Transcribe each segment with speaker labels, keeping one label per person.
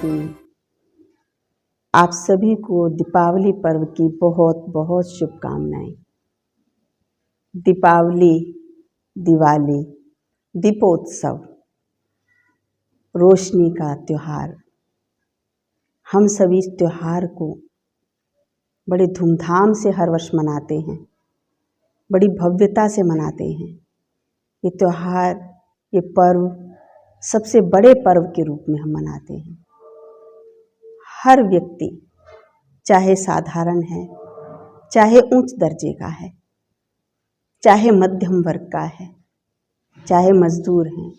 Speaker 1: जी, आप सभी को दीपावली पर्व की बहुत बहुत शुभकामनाएं। दीपावली, दिवाली, दीपोत्सव, रोशनी का त्योहार। हम सभी इस त्योहार को बड़े धूमधाम से हर वर्ष मनाते हैं, बड़ी भव्यता से मनाते हैं। ये त्योहार, ये पर्व सबसे बड़े पर्व के रूप में हम मनाते हैं। हर व्यक्ति, चाहे साधारण है, चाहे उच्च दर्जे का है, चाहे मध्यम वर्ग का है, चाहे मजदूर हैं,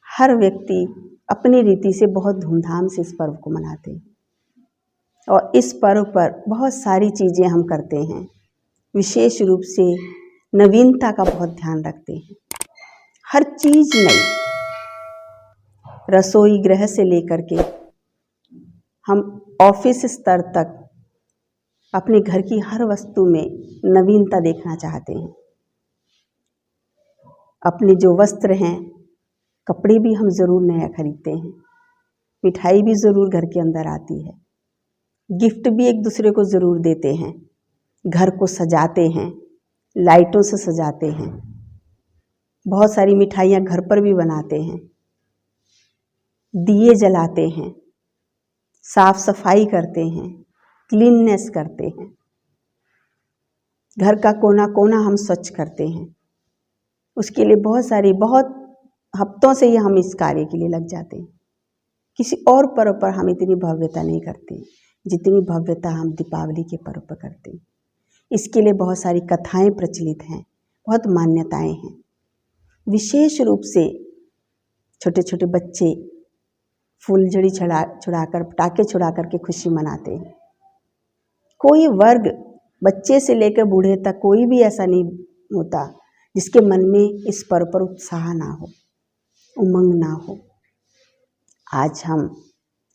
Speaker 1: हर व्यक्ति अपनी रीति से बहुत धूमधाम से इस पर्व को मनाते हैं। और इस पर्व पर बहुत सारी चीज़ें हम करते हैं। विशेष रूप से नवीनता का बहुत ध्यान रखते हैं। हर चीज़ नई, रसोई गृह से लेकर के हम ऑफिस स्तर तक अपने घर की हर वस्तु में नवीनता देखना चाहते हैं। अपने जो वस्त्र हैं, कपड़े भी हम ज़रूर नया खरीदते हैं। मिठाई भी ज़रूर घर के अंदर आती है। गिफ्ट भी एक दूसरे को ज़रूर देते हैं। घर को सजाते हैं, लाइटों से सजाते हैं। बहुत सारी मिठाइयाँ घर पर भी बनाते हैं। दिए जलाते हैं, साफ सफाई करते हैं, क्लीननेस करते हैं। घर का कोना कोना हम स्वच्छ करते हैं। उसके लिए बहुत हफ्तों से ही हम इस कार्य के लिए लग जाते हैं। किसी और पर्व पर हम इतनी भव्यता नहीं करते जितनी भव्यता हम दीपावली के पर्व पर करते हैं। इसके लिए बहुत सारी कथाएं प्रचलित हैं, बहुत मान्यताएं हैं। विशेष रूप से छोटे छोटे बच्चे फूलझड़ी छुड़ाकर, पटाखे छुड़ाकर के खुशी मनाते हैं। कोई वर्ग, बच्चे से लेकर बूढ़े तक, कोई भी ऐसा नहीं होता जिसके मन में इस पर्व पर उत्साह ना हो, उमंग ना हो। आज हम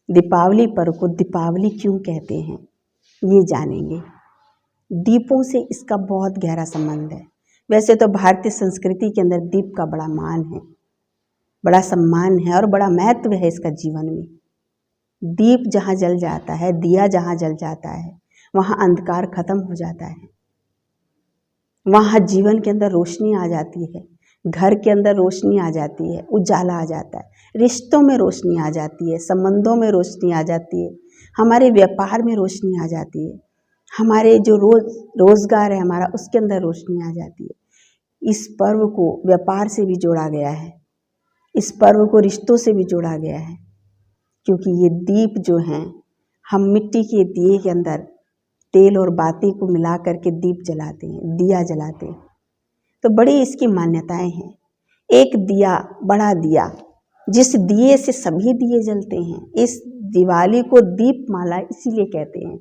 Speaker 1: दीपावली पर्व को दीपावली क्यों कहते हैं, ये जानेंगे। दीपों से इसका बहुत गहरा संबंध है। वैसे तो भारतीय संस्कृति के अंदर दीप का बड़ा मान है, बड़ा सम्मान है और बड़ा महत्व है इसका जीवन में। दीप जहाँ जल जाता है, दिया जहाँ जल जाता है, वहाँ अंधकार खत्म हो जाता है। वहाँ जीवन के अंदर रोशनी आ जाती है, घर के अंदर रोशनी आ जाती है, उजाला आ जाता है, रिश्तों में रोशनी आ जाती है, संबंधों में रोशनी आ जाती है, हमारे व्यापार में रोशनी आ जाती है, हमारे जो रोजगार है हमारा, उसके अंदर रोशनी आ जाती है। इस पर्व को व्यापार से भी जोड़ा गया है, इस पर्व को रिश्तों से भी जोड़ा गया है। क्योंकि ये दीप जो हैं, हम मिट्टी के दिए के अंदर तेल और बाती को मिला करके दीप जलाते हैं, दिया जलाते हैं। तो बड़ी इसकी मान्यताएं हैं। एक दिया, बड़ा दिया, जिस दिए से सभी दिए जलते हैं। इस दिवाली को दीप माला इसीलिए कहते हैं।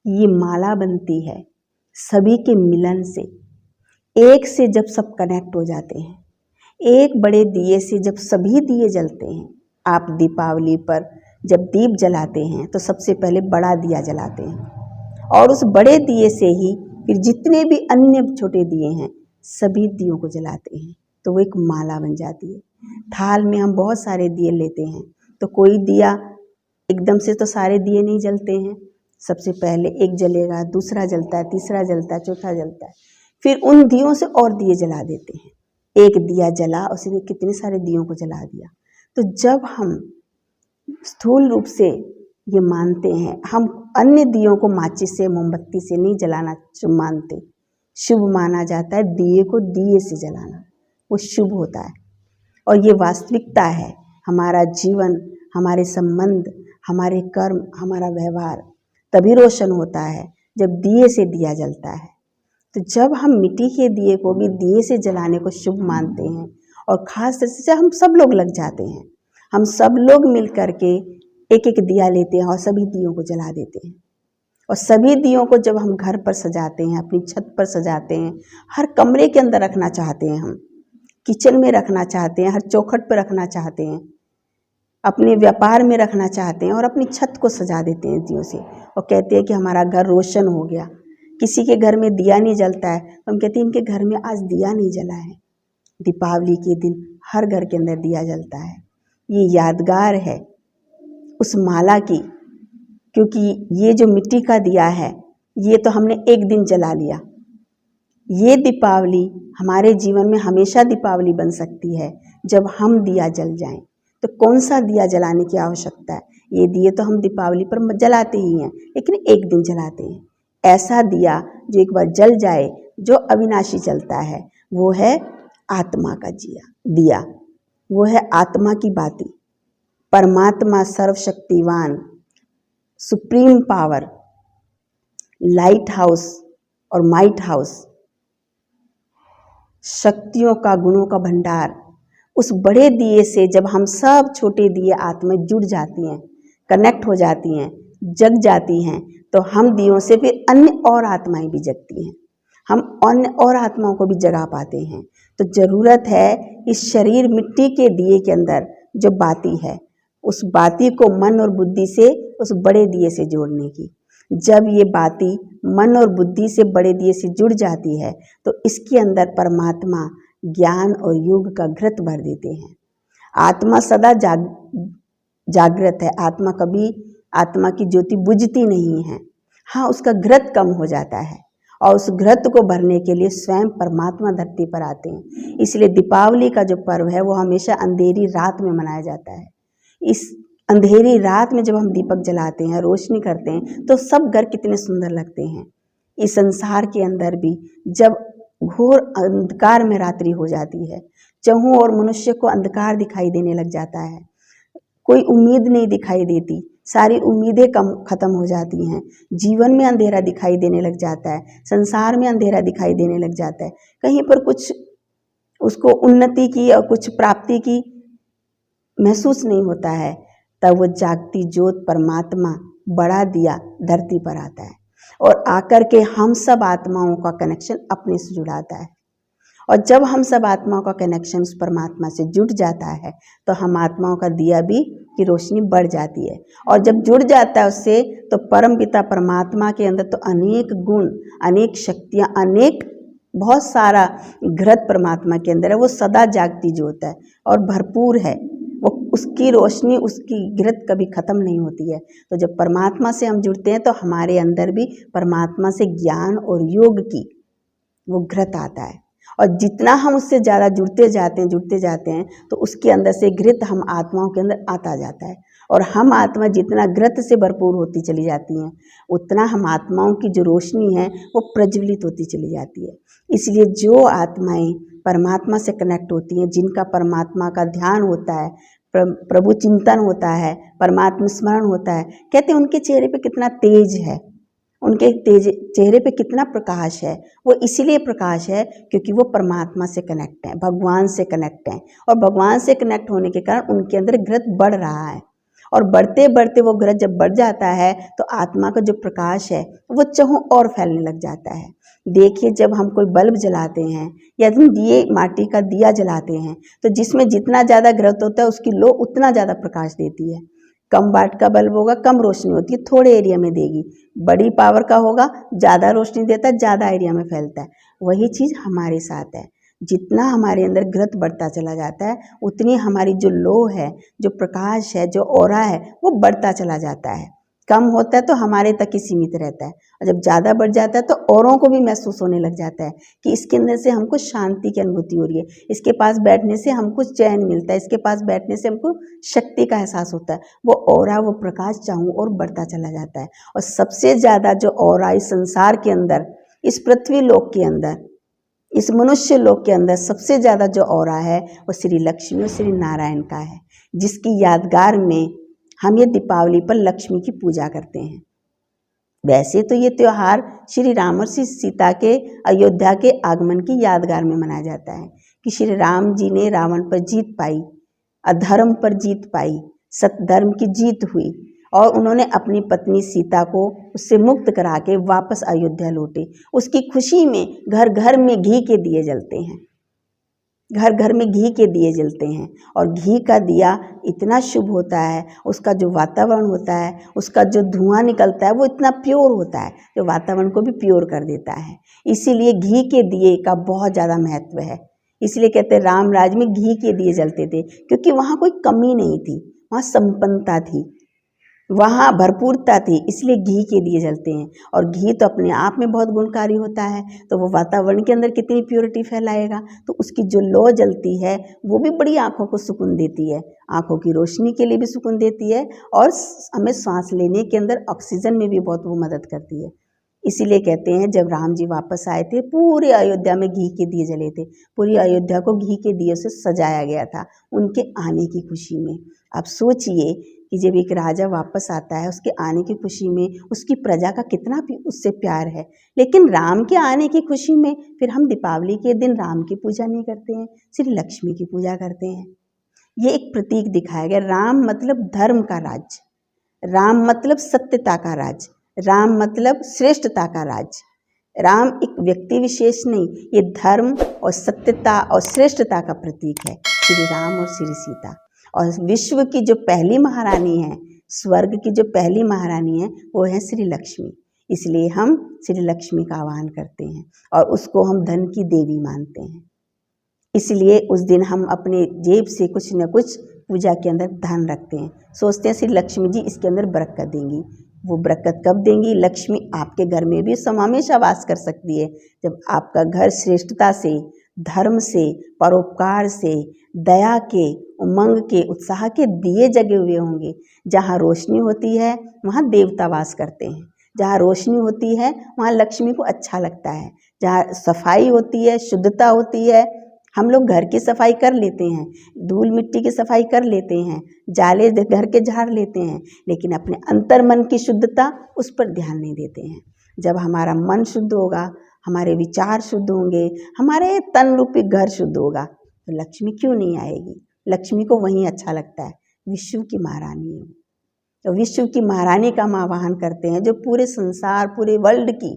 Speaker 1: ये माला बनती है सभी के मिलन से, एक से जब सब कनेक्ट हो जाते हैं, एक बड़े दिए से जब सभी दिए जलते हैं। आप दीपावली पर जब दीप जलाते हैं तो सबसे पहले बड़ा दिया जलाते हैं और उस बड़े दिए से ही फिर जितने भी अन्य छोटे दिए हैं सभी दियों को जलाते हैं। तो वो एक माला बन जाती है। थाल में हम बहुत सारे दिए लेते हैं, तो कोई दिया एकदम से तो सारे दिए नहीं जलते हैं। सबसे पहले एक जलेगा, दूसरा जलता है, तीसरा जलता है, चौथा जलता है, फिर उन दियों से और दिए जला देते हैं। एक दिया जला, उसने कितने सारे दियों को जला दिया। तो जब हम स्थूल रूप से ये मानते हैं, हम अन्य दियों को माचिस से, मोमबत्ती से नहीं जलाना शुभ मानते। शुभ माना जाता है दिए को दिए से जलाना, वो शुभ होता है। और ये वास्तविकता है। हमारा जीवन, हमारे संबंध, हमारे कर्म, हमारा व्यवहार तभी रोशन होता है जब दिए से दिया जलता है। तो जब हम मिट्टी के दिए को भी दिए से जलाने को शुभ मानते हैं और ख़ास तरह से हम सब लोग लग जाते हैं, हम सब लोग मिल करके एक एक दिया लेते हैं और सभी दियों को जला देते हैं। और सभी दियों को जब हम घर पर सजाते हैं, अपनी छत पर सजाते हैं, हर कमरे के अंदर रखना चाहते हैं, हम किचन में रखना चाहते हैं, हर चौखट पर रखना चाहते हैं, अपने व्यापार में रखना चाहते हैं और अपनी छत को सजा देते हैं दियों से और कहते हैं कि हमारा घर रोशन हो गया। किसी के घर में दिया नहीं जलता है तो हम कहते हैं इनके घर में आज दिया नहीं जला है। दीपावली के दिन हर घर के अंदर दिया जलता है। ये यादगार है उस माला की, क्योंकि ये जो मिट्टी का दिया है ये तो हमने एक दिन जला लिया। ये दीपावली हमारे जीवन में हमेशा दीपावली बन सकती है जब हम दिया जल जाएं। तो कौन सा दिया जलाने की आवश्यकता है? ये दिए तो हम दीपावली पर जलाते ही हैं, लेकिन एक दिन जलाते हैं। ऐसा दिया जो एक बार जल जाए, जो अविनाशी चलता है, वो है आत्मा का दिया, वो है आत्मा की बाती। परमात्मा सर्वशक्तिवान, सुप्रीम पावर, लाइट हाउस और माइट हाउस, शक्तियों का, गुणों का भंडार, उस बड़े दिए से जब हम सब छोटे दिए आत्माएं जुड़ जाती हैं, कनेक्ट हो जाती हैं, जग जाती हैं, तो हम दियों से फिर अन्य और आत्माएं भी जगती हैं, हम अन्य और आत्माओं को भी जगा पाते हैं। तो ज़रूरत है इस शरीर मिट्टी के दिए के अंदर जो बाती है, उस बाती को मन और बुद्धि से उस बड़े दिए से जोड़ने की। जब ये बाती मन और बुद्धि से बड़े दिए से जुड़ जाती है तो इसके अंदर परमात्मा ज्ञान और योग का घृत भर देते हैं। आत्मा सदा जागृत है, आत्मा की ज्योति बुझती नहीं है। हाँ, उसका घृत कम हो जाता है और उस घृत को भरने के लिए स्वयं परमात्मा धरती पर आते हैं। इसलिए दीपावली का जो पर्व है वो हमेशा अंधेरी रात में मनाया जाता है। इस अंधेरी रात में जब हम दीपक जलाते हैं, रोशनी करते हैं, तो सब घर कितने सुंदर लगते हैं। इस संसार के अंदर भी जब घोर अंधकार में रात्रि हो जाती है, चहुं और मनुष्य को अंधकार दिखाई देने लग जाता है, कोई उम्मीद नहीं दिखाई देती, सारी उम्मीदें खत्म हो जाती हैं, जीवन में अंधेरा दिखाई देने लग जाता है, संसार में अंधेरा दिखाई देने लग जाता है, कहीं पर कुछ उसको उन्नति की और कुछ प्राप्ति की महसूस नहीं होता है, तब वो जागती ज्योत परमात्मा बड़ा दिया धरती पर आता है और आकर के हम सब आत्माओं का कनेक्शन अपने से जुड़ाता है। और जब हम सब आत्माओं का कनेक्शन उस परमात्मा से जुड़ जाता है तो हम आत्माओं का दिया भी की रोशनी बढ़ जाती है। और जब जुड़ जाता है उससे तो परम पिता परमात्मा के अंदर तो अनेक गुण, अनेक शक्तियाँ, अनेक बहुत सारा घृत परमात्मा के अंदर है। वो सदा जागती ज्योत है और भरपूर है, वो उसकी रोशनी, उसकी घृत कभी ख़त्म नहीं होती है। तो जब परमात्मा से हम जुड़ते हैं तो हमारे अंदर भी परमात्मा से ज्ञान और योग की वो घृत आता है। और जितना हम उससे ज़्यादा जुड़ते जाते हैं तो उसके अंदर से घृत हम आत्माओं के अंदर आता जाता है। और हम आत्मा जितना घृत से भरपूर होती चली जाती हैं, उतना हम आत्माओं की जो रोशनी है वो प्रज्वलित होती चली जाती है। इसलिए जो आत्माएं परमात्मा से कनेक्ट होती हैं, जिनका परमात्मा का ध्यान होता है, प्रभु चिंतन होता है, परमात्मा स्मरण होता है, कहते हैं उनके चेहरे पे कितना तेज है, उनके चेहरे पे कितना प्रकाश है। वो इसीलिए प्रकाश है क्योंकि वो परमात्मा से कनेक्ट हैं, भगवान से कनेक्ट हैं। और भगवान से कनेक्ट होने के कारण उनके अंदर घृत बढ़ रहा है। और बढ़ते बढ़ते वो घृत जब बढ़ जाता है तो आत्मा का जो प्रकाश है वो चहुं और फैलने लग जाता है। देखिए, जब हम कोई बल्ब जलाते हैं या हम दिए, माटी का दिया जलाते हैं, तो जिसमें जितना ज़्यादा घृत होता है उसकी लो उतना ज़्यादा प्रकाश देती है। कम वाट का बल्ब होगा, कम रोशनी होती है, थोड़े एरिया में देगी। बड़ी पावर का होगा, ज़्यादा रोशनी देता है, ज़्यादा एरिया में फैलता है। वही चीज़ हमारे साथ है। जितना हमारे अंदर घृत बढ़ता चला जाता है उतनी हमारी जो लो है, जो प्रकाश है, जो ऑरा है, वो बढ़ता चला जाता है। कम होता है तो हमारे तक ही सीमित रहता है, और जब ज़्यादा बढ़ जाता है तो औरों को भी महसूस होने लग जाता है कि इसके अंदर से हमको शांति की अनुभूति हो रही है, इसके पास बैठने से हमको चैन मिलता है, इसके पास बैठने से हमको शक्ति का एहसास होता है। वो ऑरा, वो प्रकाश चाहूँ और बढ़ता चला जाता है। और सबसे ज़्यादा जो ऑरा इस संसार के अंदर, इस पृथ्वी लोक के अंदर, इस मनुष्य लोक के अंदर सबसे ज़्यादा जो ऑरा है वो श्री लक्ष्मी और श्री नारायण का है, जिसकी यादगार में हम ये दीपावली पर लक्ष्मी की पूजा करते हैं। वैसे तो ये त्यौहार श्री राम और श्री सीता के अयोध्या के आगमन की यादगार में मनाया जाता है कि श्री राम जी ने रावण पर जीत पाई, अधर्म पर जीत पाई, सत्धर्म की जीत हुई और उन्होंने अपनी पत्नी सीता को उससे मुक्त करा के वापस अयोध्या लौटे। उसकी खुशी में घर घर में घी के दिए जलते हैं, घर घर में घी के दिए जलते हैं। और घी का दिया इतना शुभ होता है, उसका जो वातावरण होता है, उसका जो धुआं निकलता है वो इतना प्योर होता है जो वातावरण को भी प्योर कर देता है। इसीलिए घी के दिए का बहुत ज़्यादा महत्व है। इसलिए कहते हैं राम राज में घी के दिए जलते थे, क्योंकि वहाँ कोई कमी नहीं थी, वहाँ संपन्नता थी। वहाँ भरपूरता थी, इसलिए घी के दिए जलते हैं। और घी तो अपने आप में बहुत गुणकारी होता है, तो वो वातावरण के अंदर कितनी प्योरिटी फैलाएगा। तो उसकी जो लौ जलती है वो भी बड़ी आँखों को सुकून देती है, आँखों की रोशनी के लिए भी सुकून देती है, और हमें सांस लेने के अंदर ऑक्सीजन में भी बहुत वो मदद करती है। इसीलिए कहते हैं जब राम जी वापस आए थे, पूरे अयोध्या में घी के दिए जले थे, पूरी अयोध्या को घी के दिए से सजाया गया था उनके आने की खुशी में। आप सोचिए कि जब एक राजा वापस आता है, उसके आने की खुशी में उसकी प्रजा का कितना उससे प्यार है। लेकिन राम के आने की खुशी में फिर हम दीपावली के दिन राम की पूजा नहीं करते हैं, श्री लक्ष्मी की पूजा करते हैं। ये एक प्रतीक दिखाया गया। राम मतलब धर्म का राज, राम मतलब सत्यता का राज, राम मतलब श्रेष्ठता का राज। राम एक व्यक्ति विशेष नहीं, ये धर्म और सत्यता और श्रेष्ठता का प्रतीक है, श्री राम और श्री सीता। और विश्व की जो पहली महारानी है, स्वर्ग की जो पहली महारानी है, वो है श्री लक्ष्मी। इसलिए हम श्री लक्ष्मी का आह्वान करते हैं और उसको हम धन की देवी मानते हैं। इसलिए उस दिन हम अपने जेब से कुछ न कुछ पूजा के अंदर धन रखते हैं, सोचते हैं श्री लक्ष्मी जी इसके अंदर बरकत देंगी। वो बरकत कब देंगी? लक्ष्मी आपके घर में भी हमेशा वास कर सकती है जब आपका घर श्रेष्ठता से, धर्म से, परोपकार से, दया के, उमंग के, उत्साह के दिए जगे हुए होंगे। जहाँ रोशनी होती है वहाँ देवता वास करते हैं, जहाँ रोशनी होती है वहाँ लक्ष्मी को अच्छा लगता है। जहाँ सफाई होती है, शुद्धता होती है, हम लोग घर की सफाई कर लेते हैं, धूल मिट्टी की सफाई कर लेते हैं, जाले घर के झाड़ लेते हैं, लेकिन अपने अंतर मन की शुद्धता उस पर ध्यान नहीं देते हैं। जब हमारा मन शुद्ध होगा, हमारे विचार शुद्ध होंगे, हमारे तन रूपी घर शुद्ध होगा, तो लक्ष्मी क्यों नहीं आएगी? लक्ष्मी को वहीं अच्छा लगता है, विश्व की महारानी है। तो विश्व की महारानी का हम आह्वान करते हैं, जो पूरे संसार, पूरे वर्ल्ड की,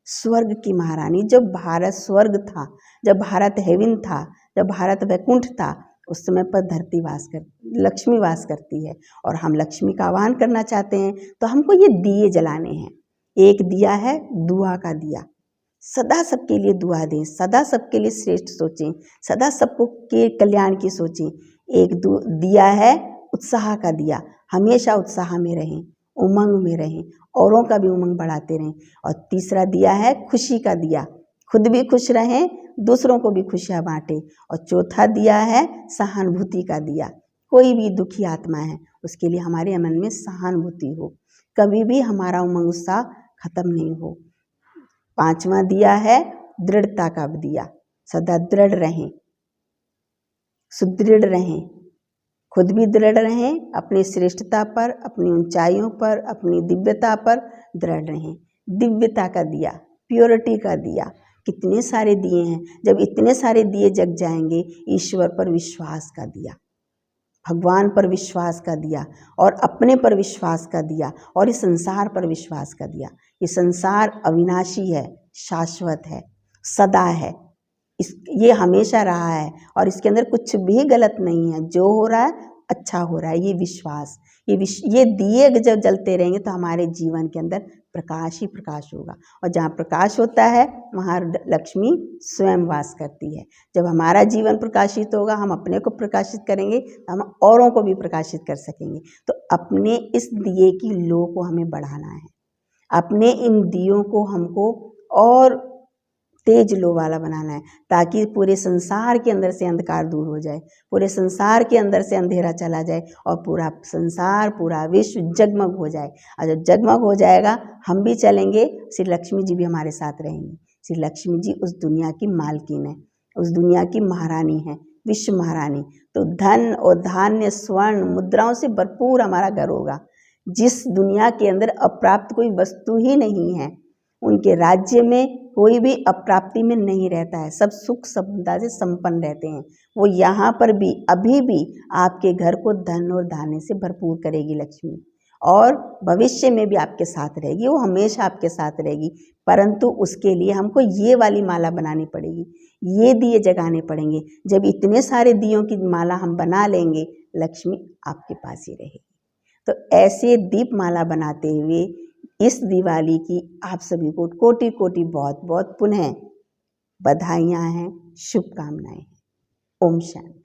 Speaker 1: स्वर्ग की महारानी। जब भारत स्वर्ग था, जब भारत हेवन था, जब भारत वैकुंठ था, उस समय पर धरती लक्ष्मी वास करती है। और हम लक्ष्मी का आह्वान करना चाहते हैं तो हमको ये दिए जलाने हैं। एक दिया है दुआ का दिया, सदा सबके लिए दुआ दें, सदा सबके लिए श्रेष्ठ सोचें, सदा सबको के कल्याण की सोचें। एक दिया है उत्साह का दिया, हमेशा उत्साह में रहें, उमंग में रहें, औरों का भी उमंग बढ़ाते रहें। और तीसरा दिया है खुशी का दिया, खुद भी खुश रहें, दूसरों को भी खुशियाँ बांटें। और चौथा दिया है सहानुभूति का दिया, कोई भी दुखी आत्मा है उसके लिए हमारे मन में सहानुभूति हो, कभी भी हमारा उमंग उत्साह खत्म नहीं हो। पांचवा दिया है दृढ़ता का दिया, सदा दृढ़ रहें, सुदृढ़ रहें, खुद भी दृढ़ रहें, अपनी श्रेष्ठता पर, अपनी ऊंचाइयों पर, अपनी दिव्यता पर दृढ़ रहें। दिव्यता का दिया, प्योरिटी का दिया, कितने सारे दिए हैं। जब इतने सारे दिए जग जाएंगे, ईश्वर पर विश्वास का दिया, भगवान पर विश्वास का दिया, और अपने पर विश्वास का दिया, और इस संसार पर विश्वास का दिया। ये संसार अविनाशी है, शाश्वत है, सदा है, ये हमेशा रहा है और इसके अंदर कुछ भी गलत नहीं है। जो हो रहा है अच्छा हो रहा है, ये विश्वास, ये दिए जब जलते रहेंगे तो हमारे जीवन के अंदर प्रकाश ही प्रकाश होगा। और जहाँ प्रकाश होता है वहाँ लक्ष्मी स्वयं वास करती है। जब हमारा जीवन प्रकाशित होगा, हम अपने को प्रकाशित करेंगे, तो हम औरों को भी प्रकाशित कर सकेंगे। तो अपने इस दिए की लो को हमें बढ़ाना है, अपने इन दियों को हमको और तेज लो वाला बनाना है, ताकि पूरे संसार के अंदर से अंधकार दूर हो जाए, पूरे संसार के अंदर से अंधेरा चला जाए और पूरा संसार, पूरा विश्व जगमग हो जाए। और जब जगमग हो जाएगा, हम भी चलेंगे, श्री लक्ष्मी जी भी हमारे साथ रहेंगी। श्री लक्ष्मी जी उस दुनिया की मालकिन है, उस दुनिया की महारानी है, विश्व महारानी। तो धन और धान्य, स्वर्ण, मुद्राओं से भरपूर हमारा घर होगा। जिस दुनिया के अंदर अप्राप्त कोई वस्तु ही नहीं है, उनके राज्य में कोई भी अप्राप्ति में नहीं रहता है, सब सुख समृद्धि से संपन्न रहते हैं। वो यहाँ पर भी, अभी भी आपके घर को धन और धान्य से भरपूर करेगी लक्ष्मी, और भविष्य में भी आपके साथ रहेगी, वो हमेशा आपके साथ रहेगी। परंतु उसके लिए हमको ये वाली माला बनानी पड़ेगी, ये दिए जगाने पड़ेंगे। जब इतने सारे दियों की माला हम बना लेंगे, लक्ष्मी आपके पास ही रहेगी। तो ऐसे दीप माला बनाते हुए इस दिवाली की आप सभी को कोटि कोटि बहुत बहुत पुनः बधाइयाँ हैं, शुभकामनाएं हैं। ओम शांति।